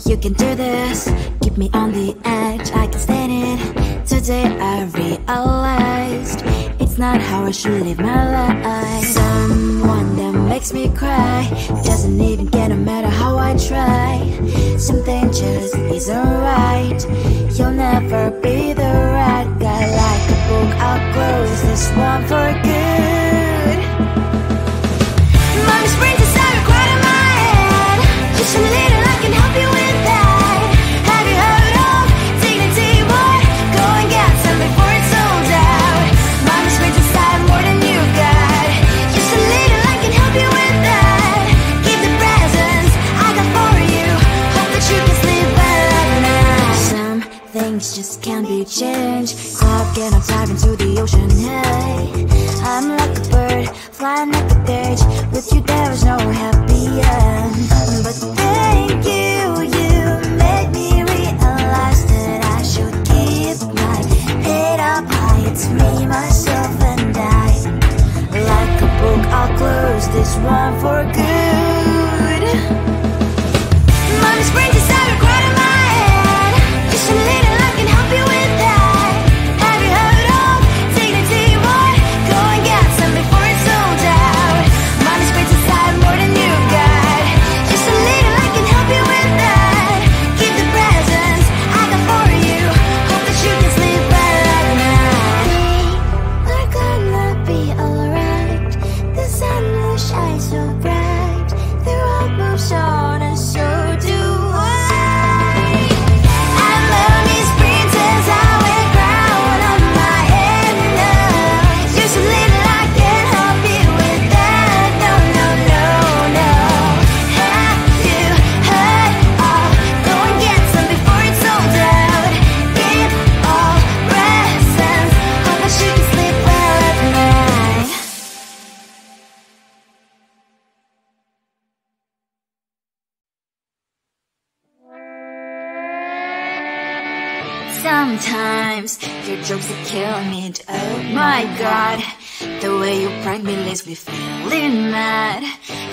You can do this, keep me on the edge, I can stand it. Today I realized it's not how I should live my life. Someone that makes me cry doesn't even get no matter how I try. Something just isn't right. You'll never be the right guy. Like a book, I'll close this one for good. Mommy's brains inside are quite in my head. Just a little, I can help you with that. Have you heard of dignity, boy? Go and get some before it's sold out. Mommy's brains inside more than you got. Just a little, I can help you with that. Keep the presents I got for you. Hope that you can sleep well at night. Some things just can't be changed. Clock and I'm diving to the ocean, hey. I'm like a bird, flying like a cage. With you there was no happy end. But thank you, you made me realize that I should keep my head up high. It's me, myself and I. Like a book, I'll close this one for good. Mommy's brains inside are quite in my head. Just a little, I can help you with that. Have you heard of dignity, boy? Go and get some before it's sold out. Mommy's brains inside more than you got. Just a little, I can help you with that. Keep the presents I got for you. Hope that you can sleep well at night. We're gonna be alright. The sun will shine so bright. The road moves on and so do I. And mommy's princess, I wear crown on my head now. Just a little, I can help you with that. No, no, no, no. Have you heard of? Go and get some before it's sold out. Give all presents. Hope that you can sleep well at night. Sometimes your jokes that kill me. Oh my god, the way you prank me leaves me feeling mad.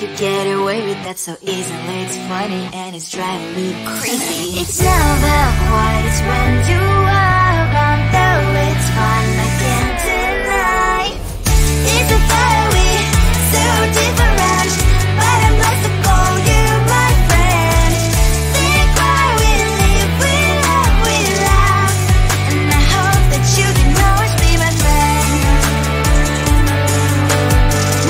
You get away with that so easily. It's funny and it's driving me crazy. It's never quite as when you are around, though it's fun, I can't deny. It's a fire we so different, but I'm blessed to call you my friend. We cry, we live, we love, we laugh, and I hope that you can always be my friend.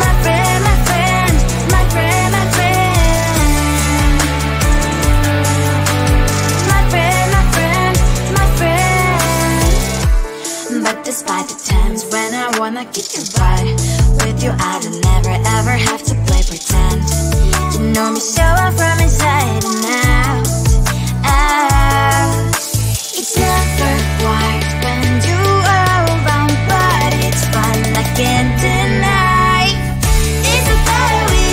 My friend, my friend, my friend, my friend. My friend, my friend, my friend. But despite the times when I wanna kick your butt, with you I don't never ever have to play pretend. You know me so well from inside and out, out. It's never quite when you are around, but it's fun, I can't deny. It's a fire we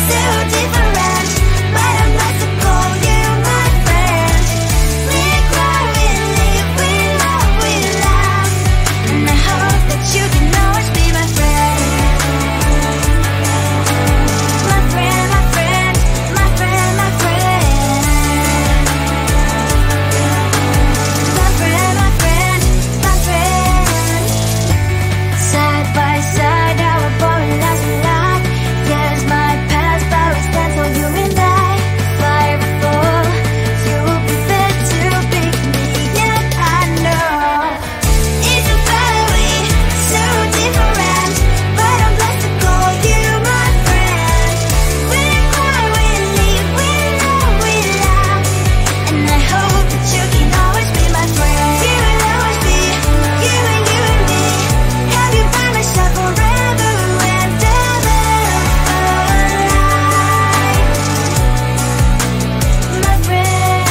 so different, but I'm blessed to call you my friend. We cry, we live, we love, we laugh, and I hope that you can always be my friend. My friend, my friend, my friend, my friend. My friend, my friend, my friend. Side by side, our body lies a lot. Yes, my past, but we stand for you and I. Fly before you will be there to pick me up, I know. It's a family so different, but I'm blessed to call you my friend. We cry, we live, we love, we laugh, and I hope that you can always be my friend. You will always be you and you and me. Have you by my side forever and ever alive, my friend.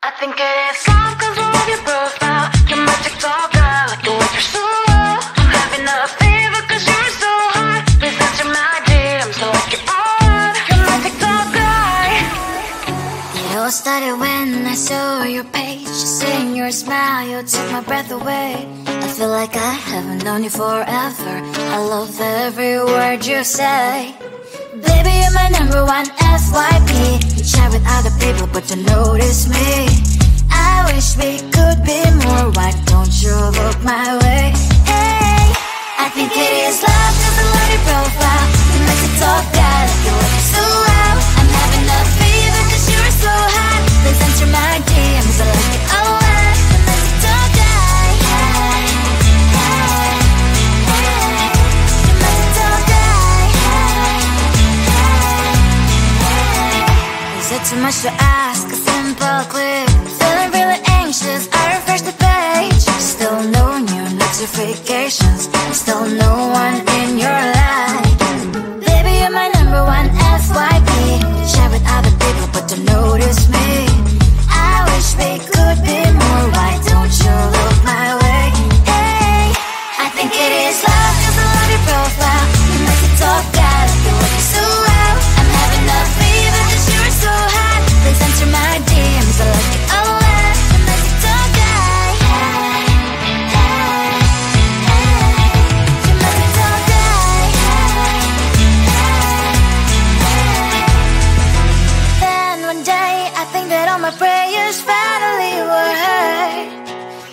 I think it is all 'cause I love your profile. Your magic talker, like the way you're so low. I'm having a fever 'cause you're so hot. Please answer my DMs, so like you're on. Your magic talker. It all started when I saw your page. Seeing your smile, you took my breath away. I feel like I haven't known you forever. I love every word you say. Baby, you're my number one FYP. You chat with other people but don't notice me. I wish we could be more. Why don't you look my way? Hey, I think it is love, cause I love your profile. You like to talk that like you're working so well. I'm having a fever cause you're so hot. Please answer my DMs, I like it a lot. You like to talk that. Hey, hey, hey. You like to talk that. Hey, hey. Is it too much to ask? A simple clip. Feeling really anxious, I refresh the page. Still no new notifications. Still no one in your life. Baby, you're my number one FYP. Share with other people but don't notice me. I wish we could be more. Why don't you look my way? Hey, I think it is love cause I love your profile. You like to talk that like you're working so well. I'm having a fever cause you're so hot. Please answer my DMs, I like it a lot. You like to talk that. Hey, hey, hey. You like to talk that. Hey, hey. Then one day I think that all my prayers finally were heard.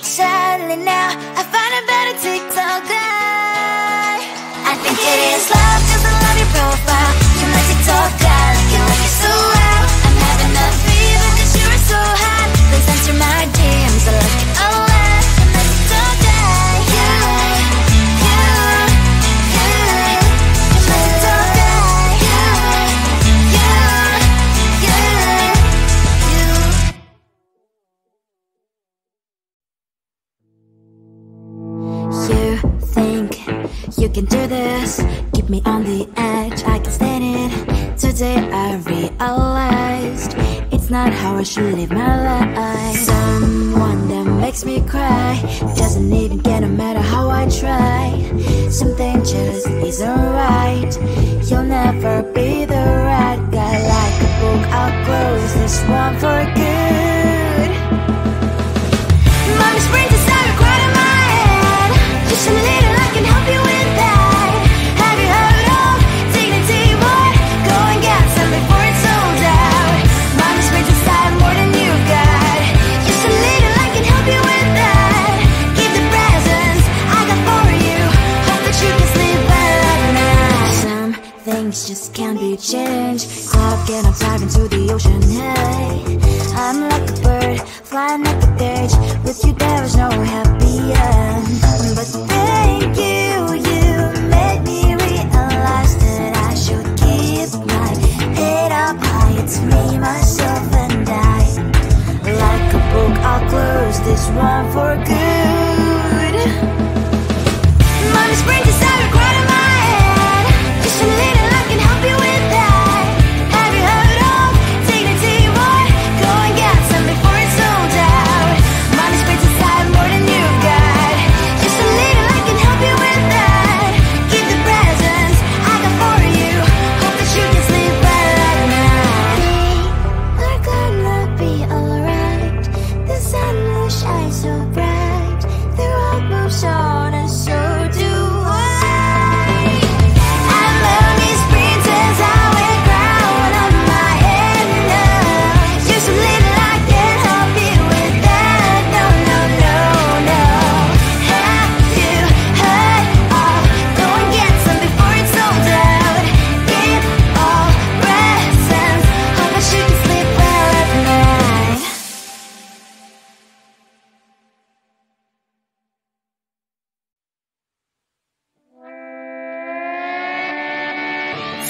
Sadly now I find a better TikTok guy. I think it is love cause I love your profile. You like to talk that like you like it so well. I'm having a fever cause you're so hot. Please answer my DMs, I like it a lot. You like to talk that. You like to talk that. You think you can do this, keep me on the edge, I can stand it. Today I realized it's not how I should live my life. Someone that makes me cry doesn't even care no matter how I try. Something just isn't right. You'll never be the right guy. Like a book, I'll close this one for good. Mommy's brains inside are quite in my head. Just a little, I can help you with that. Have you heard of dignity, boy? Go and get some before it's sold out. Mommy's brains inside more than you got. Just a little, I can help you with that. Keep the presents I got for you. Hope that you can sleep well at night. Some things just can't be changed. Cloud and I'm diving to the ocean. Hey, I'm like a bird flying at the cage. With you there was no happy end. But thank you, you made me realize that I should keep my head up high. It's me, myself and I. Like a book, I'll close this one for good. Mommy's brains inside are quite in my head. Just a little, I can help you with that. Have you heard of dignity, boy? Go and get some before it's sold out. Mommy's brains inside more than you got. Just a little, I can help you with that. Keep the presents I got for you. Hope that you can sleep well at night. We're gonna be alright. The sun will shine so bright. The road moves on and so do I. I love these princess, I wear crown on my head now. Just a little, I can help you with that. No, no, no, no. Have you heard of? Go and get some before it's sold out. Give all presents. Hope that you can sleep well at night.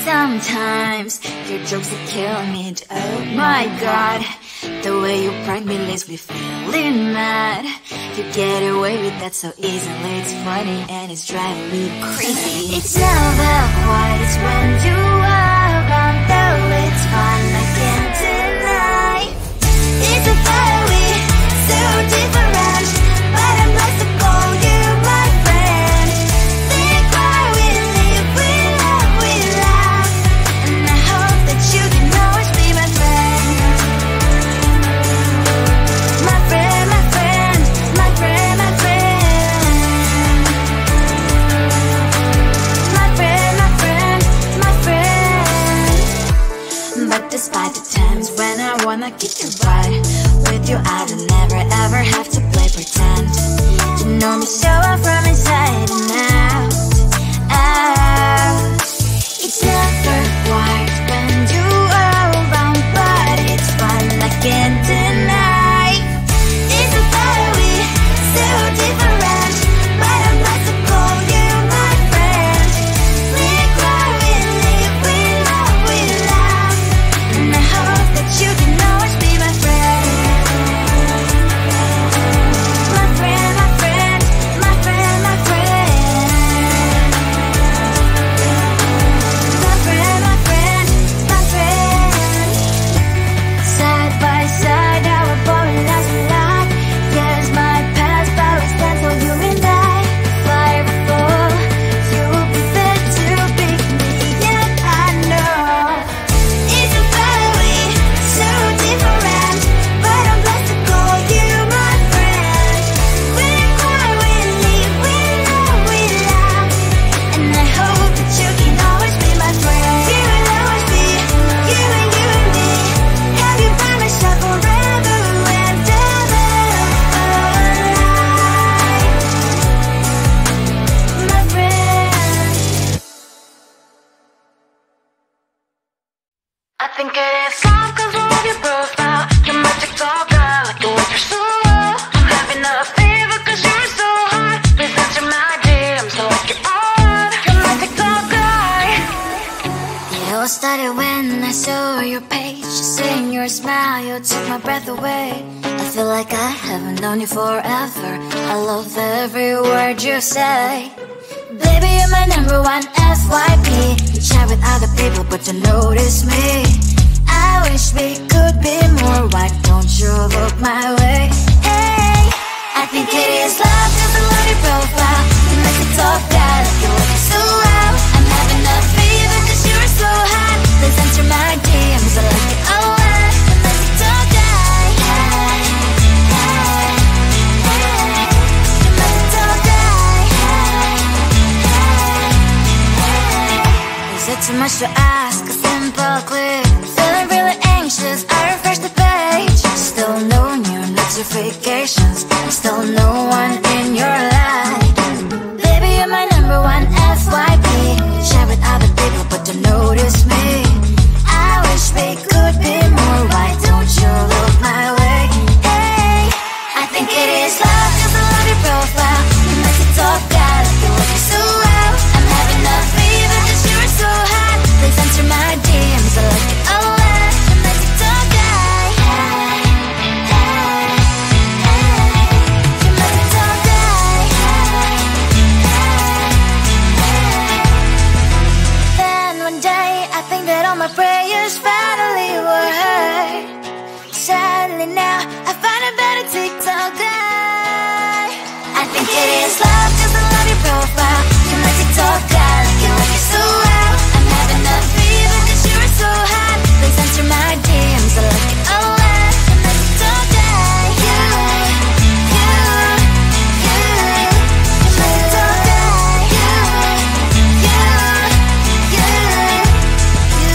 Sometimes your jokes that kill me. Oh my god, the way you prank me leaves me feeling mad. You get away with that so easily. It's funny and it's driving me crazy. It's never quite as when you are around, though it's fun, I can't deny. It's a fire we so different, but I'm like to call you my friend. Think why we live, we love, we laugh, and I hope that you can always be my friend. My friend, my friend, my friend, my friend. My friend, my friend, my friend. kick your butt. With you I don't never ever have to play pretend. You know me so well from inside and out, out. It's never quiet when you are around, but it's fun, I can't deny. It's a better we, so different, but I'm not to call you my friend. We cry, we live, we love, and I hope that you can always be my friend. My friend, my friend, my friend, my friend. My friend, my friend, my friend. Side by side, our body lies a lot. Yes, my past, but we stand for you and I. Fly or fall, you will be there to pick me, and I know. It's a better way, so different, but I'm blessed to call you my friend. We cry, we live, we love, and I hope that you can always be my friend. You will always be, you and me. Have you by my side forever and ever, my friend. I think it is love 'cause I love your profile. You're my TikTok guy, like the way you're so low. I'm having a fever 'cause you're so hot. Please answer my DMs, so like you're on. You're my TikTok guy. It all started when I saw your page. Seeing your smile, you took my breath away. I feel like I haven't known you forever. I love every word you say. Baby, you're my number one FYP. You chat with other people, but you notice me. I wish we could be more. Why don't you look my way? Hey, I think it is love 'cause I love your profile. You make it talk guy, like you look so well. I'm having a fever 'cause you're so hot. Please answer my DMs, I like it a lot. You make it talk guy. Hey, hey, hey. You make it talk guy. Hey, hey, hey. Is it too much to ask? A simple click. Feeling really anxious, I refresh the page. Still no new notifications. Still no one in your life. Baby, you're my number one FYP. Share with other people, but don't notice me. I wish we could be more. Why don't you look my way? Hey, I think it is love 'cause I love your profile. You make it talk guy, like you look so well. I'm having a fever 'cause you're so hot. Please answer my DMs, I like it a lot. You make it talk guy. Hey, hey, hey. You make it talk guy. Hey, hey, hey. Then one day I think that all my prayers finally were heard. Sadly now I find a better TikTok guy. I think it is love 'cause I love your profile. You my TikTok guy, like you look so well. I'm having a fever 'cause you're so hot. Please answer my DMs, I like it a lot. You my TikTok guy. You, you, you. You my TikTok guy. You, you, you.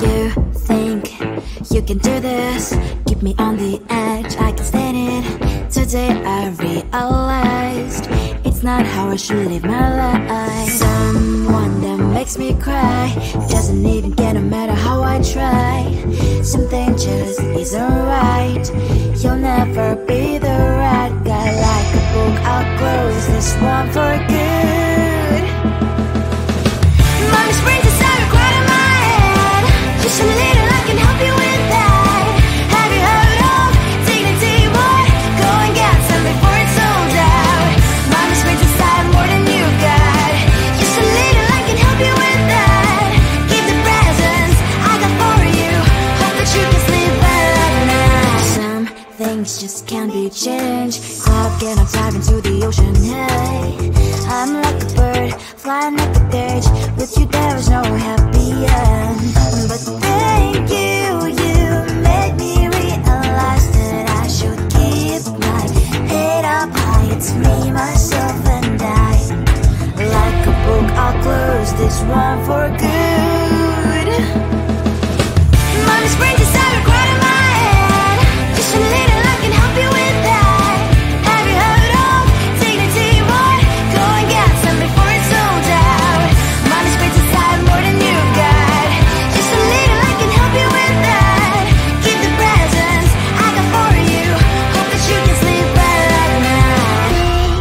You think you can do this, keep me on the edge, I can stand it. Today I realized it's not how I should live my life. Someone that makes me cry doesn't even get, no matter how I try. Something just isn't right. You'll never be the right guy. Like a book, I'll close this one for good. Mommy springs inside a cry in my head. Just a little, I can help you with that. Have you heard of dignity, boy? Go and get some before it's sold out. Mommy springs inside more than you got. Just a little, I can help you with that. Keep the presents I got for you. Hope that you can sleep better now. Some things just can't be changed. Cloud and I'm diving to the ocean. Hey, I'm like a bird flying up the cage. With you there is no happy end. But thank you, you made me realize that I should keep my head up high. It's me, myself and I. Like a book, I'll close this this one for good. Money springs inside a quite in my head. Just a little I can help you with that. Have you heard of dignity, boy? Go and get some before it's sold out. Money springs inside more than you got. Just a little I can help you with that. Keep the presents I got for you. Hope that you can sleep well at night.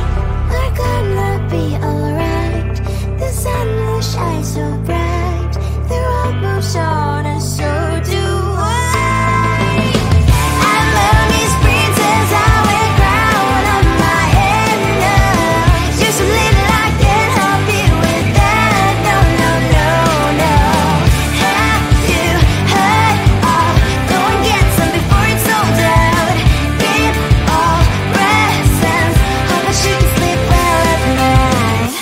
We're gonna be alright. The sun will shine so bright. The road moves on and so do I. I love Miss Princess, I wear crown on my head now. Just a little I can help you with that. No, no, no, no. Have you heard of? Go and get some before it's sold out. Give all presents. Hope that you can sleep well at night.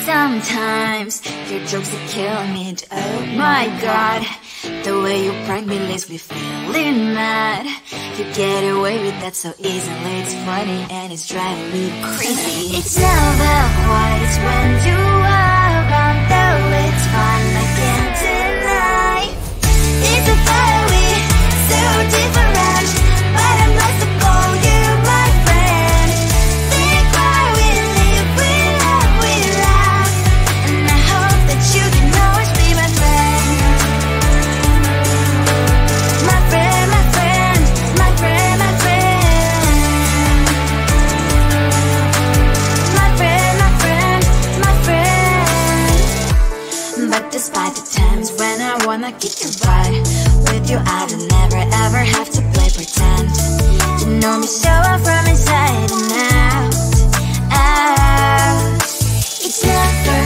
Sometimes your jokes they kill me. Oh my god, the way you prank me leaves me feeling mad. You get away with that so easily. It's funny and it's driving me crazy. It's never quite as when you are around, though it's fun I can't deny. It's a fire we so different, but I'm blessed to call you my friend. Think why we live, we love, we laugh, and I hope that you can always be my friend. My friend, my friend, my friend, my friend. My friend, my friend, my friend. But despite the times when I wanna kick your butt, with you I don't never ever have to play pretend. You know me so well from inside and out, out. It's never